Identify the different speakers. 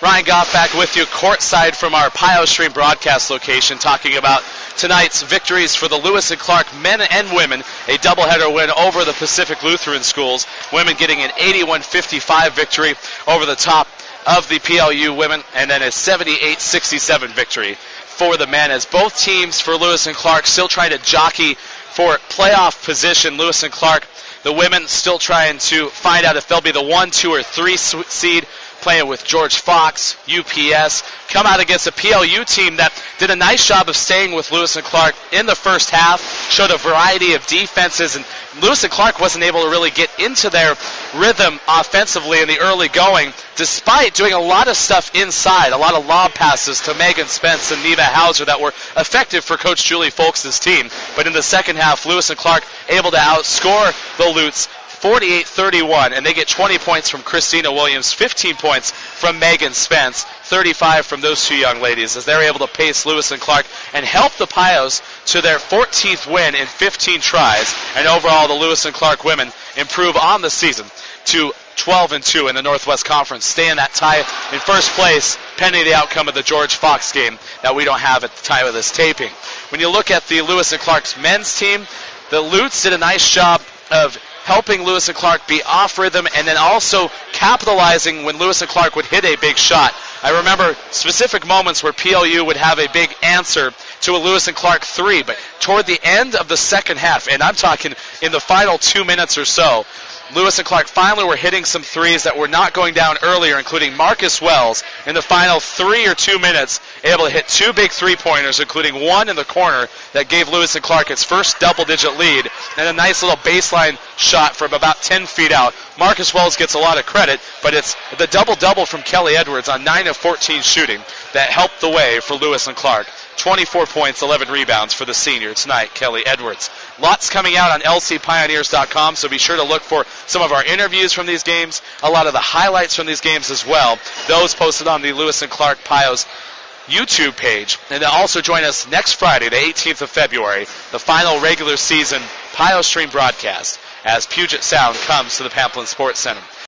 Speaker 1: Ryan Goff back with you courtside from our Pio Stream broadcast location, talking about tonight's victories for the Lewis and Clark men and women, a doubleheader win over the Pacific Lutheran schools. Women getting an 81-55 victory over the top of the PLU women, and then a 78-67 victory for the men, as both teams for Lewis and Clark still trying to jockey for playoff position. Lewis and Clark, the women, still trying to find out if they'll be the 1, 2, or 3 seed, playing with George Fox, UPS, come out against a PLU team that did a nice job of staying with Lewis and Clark in the first half, showed a variety of defenses, and Lewis and Clark wasn't able to really get into their rhythm offensively in the early going, despite doing a lot of stuff inside, a lot of lob passes to Megan Spence and Neva Hauser that were effective for Coach Julie Folks' team. But in the second half, Lewis and Clark able to outscore the Lutes 48-31, and they get 20 points from Christina Williams, 15 points from Megan Spence, 35 from those two young ladies, as they're able to pace Lewis and Clark and help the Pios to their 14th win in 15 tries. And overall, the Lewis and Clark women improve on the season to 12-2 in the Northwest Conference, stay in that tie in first place, pending the outcome of the George Fox game that we don't have at the time of this taping. When you look at the Lewis and Clark's men's team, the Lutes did a nice job of helping Lewis and Clark be off rhythm, and then also capitalizing when Lewis and Clark would hit a big shot. I remember specific moments where PLU would have a big answer to a Lewis and Clark 3, but toward the end of the second half, and I'm talking in the final 2 minutes or so, Lewis and Clark finally were hitting some threes that were not going down earlier, including Marcus Wells in the final 3 or 2 minutes, able to hit 2 big three-pointers, including one in the corner that gave Lewis and Clark its first double-digit lead, and a nice little baseline shot from about 10 feet out. Marcus Wells gets a lot of credit, but it's the double-double from Kelly Edwards on 9 of 14 shooting that helped the way for Lewis and Clark. 24 points, 11 rebounds for the senior tonight, Kelly Edwards. Lots coming out on lcpioneers.com, so be sure to look for some of our interviews from these games, a lot of the highlights from these games as well. Those posted on the Lewis and Clark Pios YouTube page. And then also join us next Friday, the 18th of February, the final regular season Pio Stream broadcast, as Puget Sound comes to the Pamplin Sports Center.